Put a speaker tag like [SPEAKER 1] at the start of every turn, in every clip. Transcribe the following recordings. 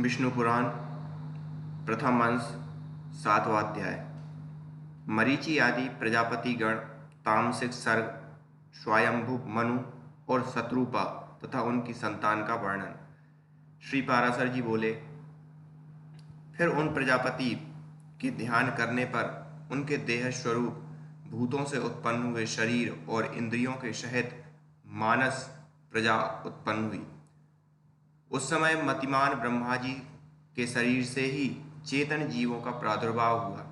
[SPEAKER 1] विष्णु पुराण प्रथम अंश सातवां अध्याय। मरीचि आदि प्रजापति गण, तामसिक सर्ग, स्वयंभु मनु और शत्रुपा तथा उनकी संतान का वर्णन। श्री पाराशर जी बोले, फिर उन प्रजापति के ध्यान करने पर उनके देह स्वरूप भूतों से उत्पन्न हुए शरीर और इंद्रियों के सहित मानस प्रजा उत्पन्न हुई। उस समय मतिमान ब्रह्मा जी के शरीर से ही चेतन जीवों का प्रादुर्भाव हुआ।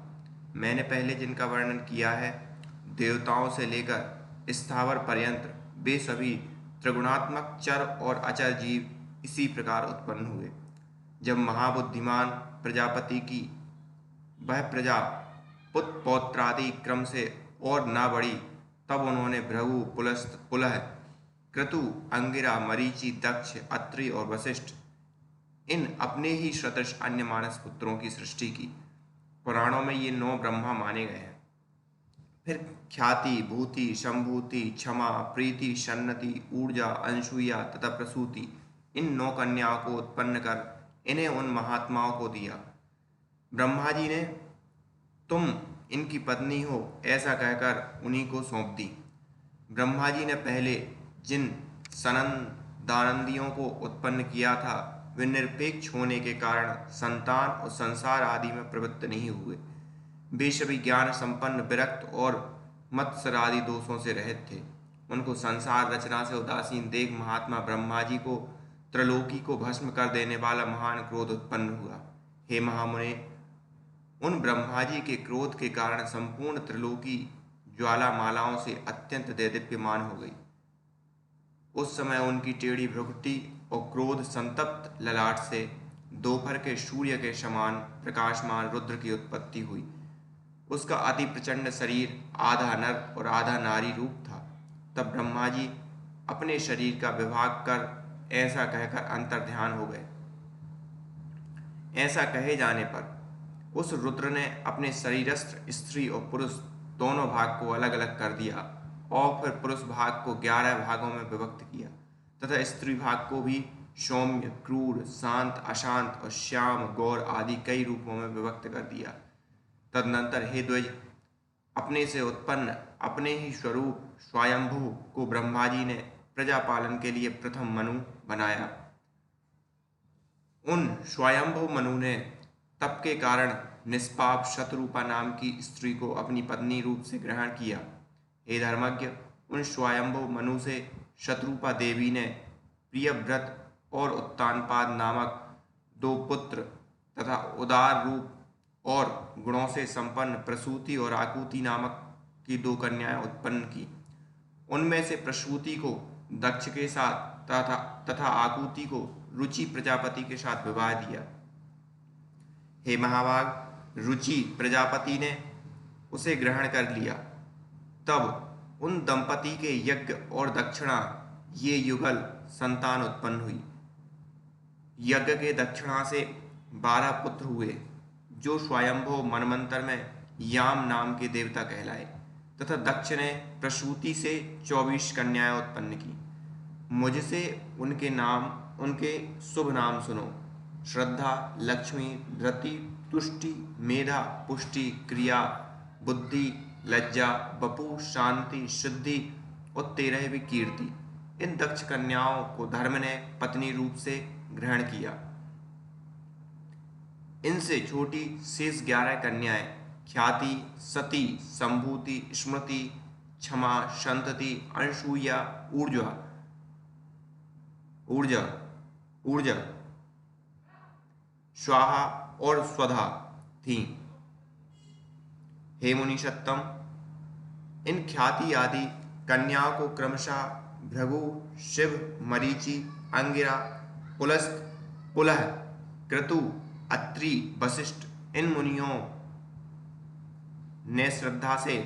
[SPEAKER 1] मैंने पहले जिनका वर्णन किया है, देवताओं से लेकर स्थावर पर्यंत वे सभी त्रिगुणात्मक चर और अचर जीव इसी प्रकार उत्पन्न हुए। जब महाबुद्धिमान प्रजापति की वह प्रजा पुत्र पौत्रादि क्रम से और न बढ़ी, तब उन्होंने भृगु, पुलस्त, पुलह, क्रतु, अंगिरा, मरीचि, दक्ष, अत्रि और वशिष्ठ इन अपने ही सदृश अन्य मानस पुत्रों की सृष्टि की। पुराणों में ये 9 ब्रह्मा माने गए हैं। फिर ख्याति, भूति, संभूति, क्षमा, प्रीति, सन्नति, ऊर्जा, अनसूया तथा प्रसूति इन 9 कन्याओं को उत्पन्न कर इन्हें उन महात्माओं को दिया। ब्रह्मा जी ने तुम इनकी पत्नी हो ऐसा कहकर उन्हीं को सौंप दी। ब्रह्मा जी ने पहले जिन सनंदानंदियों को उत्पन्न किया था, वे निरपेक्ष होने के कारण संतान और संसार आदि में प्रवृत्त नहीं हुए। वे सभी ज्ञान संपन्न, विरक्त और मत्सर आदि दोषों से रहित थे। उनको संसार रचना से उदासीन देख महात्मा ब्रह्मा जी को त्रिलोकी को भस्म कर देने वाला महान क्रोध उत्पन्न हुआ। हे महामुने, उन ब्रह्मा जी के क्रोध के कारण संपूर्ण त्रिलोकी ज्वाला मालाओं से अत्यंत देदीप्यमान हो गई। उस समय उनकी टेढ़ी भ्रुकुटी और क्रोध संतप्त ललाट से दोपहर के सूर्य के समान प्रकाशमान रुद्र की उत्पत्ति हुई। उसका अति प्रचंड शरीर आधा नर और आधा नारी रूप था। तब ब्रह्मा जी अपने शरीर का विभाग कर ऐसा कहकर अंतर्ध्यान हो गए। ऐसा कहे जाने पर उस रुद्र ने अपने शरीरस्थ स्त्री और पुरुष दोनों भाग को अलग अलग कर दिया और फिर पुरुष भाग को 11 भागों में विभक्त किया तथा स्त्री भाग को भी सौम्य, क्रूर, शांत, अशांत और श्याम, गौर आदि कई रूपों में विभक्त कर दिया। तदनंतर हे द्विज, अपने से उत्पन्न अपने ही स्वरूप स्वयंभू को ब्रह्मा जी ने प्रजा पालन के लिए प्रथम मनु बनाया। उन स्वयंभू मनु ने तप के कारण निष्पाप शत्रुपा नाम की स्त्री को अपनी पत्नी रूप से ग्रहण किया। हे धर्मज्ञ, उन स्वयंभू मनु से शत्रुपा देवी ने प्रियव्रत और उत्तानपाद नामक 2 पुत्र तथा उदार रूप और गुणों से संपन्न प्रसूति और आकुति नामक की 2 कन्याएं उत्पन्न की। उनमें से प्रसूति को दक्ष के साथ तथा आकुति को रुचि प्रजापति के साथ विवाह दिया। हे महाभाग, रुचि प्रजापति ने उसे ग्रहण कर लिया। तब उन दंपति के यज्ञ और दक्षिणा ये युगल संतान उत्पन्न हुई। यज्ञ के दक्षिणा से 12 पुत्र हुए, जो स्वयंभू मनमंत्र में याम नाम के देवता कहलाए, तथा दक्ष ने प्रसूति से 24 कन्याएं उत्पन्न की। मुझसे उनके शुभ नाम सुनो: श्रद्धा, लक्ष्मी, धृति, तुष्टि, मेधा, पुष्टि, क्रिया, बुद्धि, लज्जा, बपु, शांति, सिद्धि और 13वीं कीर्ति। इन दक्ष कन्याओं को धर्म ने पत्नी रूप से ग्रहण किया। इनसे छोटी शेष 11 कन्याएं ख्याति, सती, संभूति, स्मृति, क्षमा, संतति, अनसूया, ऊर्जा, स्वाहा और स्वधा थीं। हे मुनि सत्तम, इन ख्याति आदि कन्याओं को क्रमशः भृगु, शिव, मरीचि, अंगिरा, पुलस्त, पुलह, क्रतु, अत्रि, वशिष्ठ इन मुनियों ने श्रद्धा से,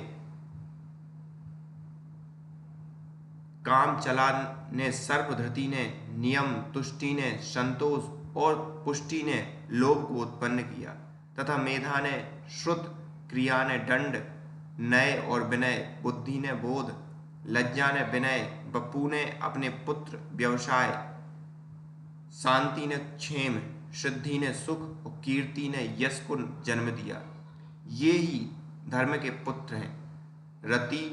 [SPEAKER 1] काम चला ने, सर्पधृति ने, नियम, तुष्टि ने, संतोष और पुष्टि ने लोभ को उत्पन्न किया तथा मेधा ने श्रुत, क्रिया ने दंड, नय और विनय, बुद्धि ने बोध, लज्जा ने विनय, बपू ने अपने पुत्र व्यवसाय, शांति ने क्षेम, सिद्धि ने सुख और कीर्ति ने यश को जन्म दिया। ये ही धर्म के पुत्र हैं। रति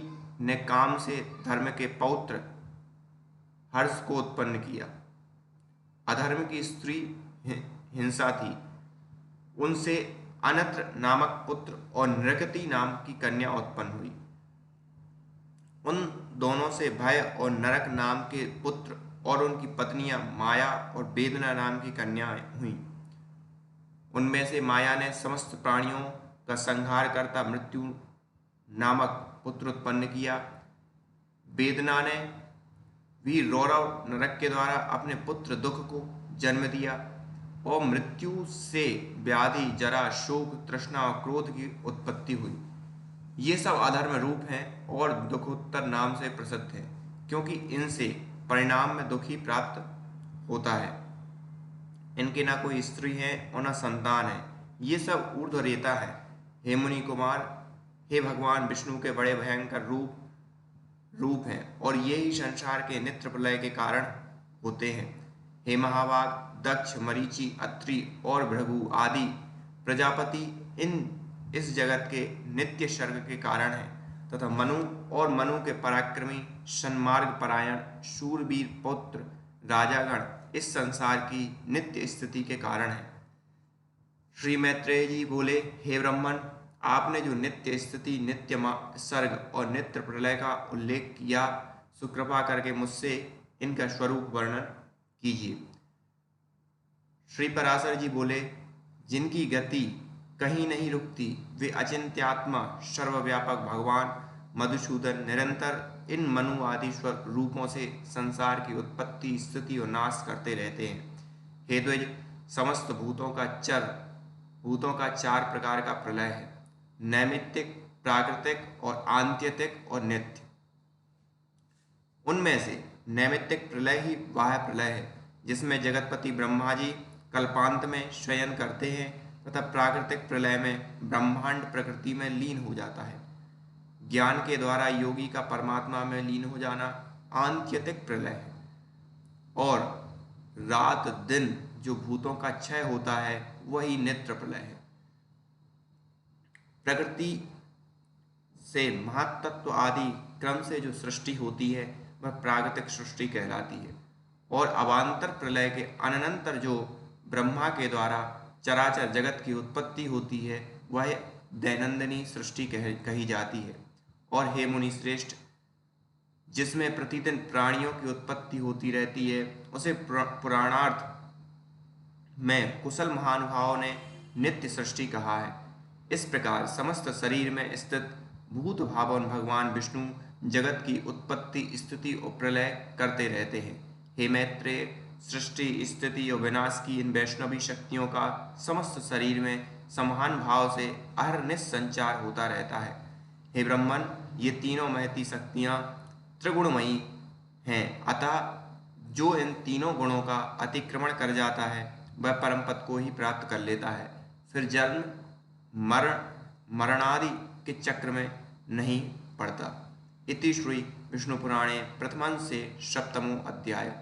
[SPEAKER 1] ने काम से धर्म के पौत्र हर्ष को उत्पन्न किया। अधर्म की स्त्री हिंसा थी, उनसे अनत्र नामक पुत्र और नृगति नाम की कन्या उत्पन्न हुई। उन दोनों से भय और नरक नाम के पुत्र और उनकी पत्नियां माया और वेदना नाम की कन्याएं हुई। उनमें से माया ने समस्त प्राणियों का संहार करता मृत्यु नामक पुत्र उत्पन्न किया। वेदना ने भी रौरव नरक के द्वारा अपने पुत्र दुख को जन्म दिया और मृत्यु से व्याधि, जरा, शोक, तृष्णा और क्रोध की उत्पत्ति हुई। ये सब अधर्म रूप हैं और दुखोत्तर नाम से प्रसिद्ध हैं, क्योंकि इनसे परिणाम में दुख ही प्राप्त होता है। इनके ना कोई स्त्री है और न संतान है। ये सब ऊर्ध्वरेता है। हे मुनि कुमार, हे भगवान विष्णु के बड़े भयंकर रूप हैं और ये ही संसार के नित्य प्रलय के कारण होते हैं। हे महाभाग, दक्ष, मरीचि, अत्रि और भृगु आदि प्रजापति इस जगत के नित्य सर्ग के कारण हैं तथा मनु और मनु के पराक्रमी सन्मार्ग परायण शूरवीर पुत्र राजागण इस संसार की नित्य स्थिति के कारण हैं। श्री मैत्रेय जी बोले, हे ब्राह्मण, आपने जो नित्य स्थिति, नित्य सर्ग और नित्य प्रलय का उल्लेख किया, सुकृपा करके मुझसे इनका स्वरूप वर्णन कीजिए। श्री पराशर जी बोले, जिनकी गति कहीं नहीं रुकती, वे अचिंत्यात्मा सर्वव्यापक भगवान मधुसूदन निरंतर इन मनु आदि रूपों से संसार की उत्पत्ति, स्थिति और नाश करते रहते हैं। हे द्विज, समस्त भूतों का चार प्रकार का प्रलय है: नैमित्तिक, प्राकृतिक और आंत्यतिक और नित्य। उनमें से नैमित्तिक प्रलय ही बाह्य प्रलय है, जिसमें जगतपति ब्रह्मा जी कल्पांत में शयन करते हैं, तथा प्राकृतिक प्रलय में ब्रह्मांड प्रकृति में लीन हो जाता है। ज्ञान के द्वारा योगी का परमात्मा में लीन हो जाना आंत्यतिक प्रलय है। और रात दिन जो भूतों का क्षय होता है वही नित्य प्रलय है। प्रकृति से महत्तत्व आदि क्रम से जो सृष्टि होती है वह प्राकृतिक सृष्टि कहलाती है। और अवान्तर प्रलय के अनंतर जो ब्रह्मा के द्वारा चराचर जगत की उत्पत्ति होती है वह दैनंदिनी सृष्टि कही जाती है। और हे मुनि श्रेष्ठ, जिसमें प्रतिदिन प्राणियों की उत्पत्ति होती रहती है उसे पुराणार्थ में कुशल महानुभावों ने नित्य सृष्टि कहा है। इस प्रकार समस्त शरीर में स्थित भूत भावन भगवान विष्णु जगत की उत्पत्ति, स्थिति और प्रलय करते रहते हैं। हे मैत्रेय, सृष्टि, स्थिति और विनाश की इन वैष्णवी शक्तियों का समस्त शरीर में समान भाव से अहरनिश संचार होता रहता है। हे ब्राह्मण, ये तीनों महती शक्तियाँ त्रिगुणमयी हैं, अतः जो इन तीनों गुणों का अतिक्रमण कर जाता है वह परम पद को ही प्राप्त कर लेता है, फिर जन्म मरणादि के चक्र में नहीं पड़ता। इति श्री विष्णु पुराणे प्रथमांशे सप्तमो अध्याय।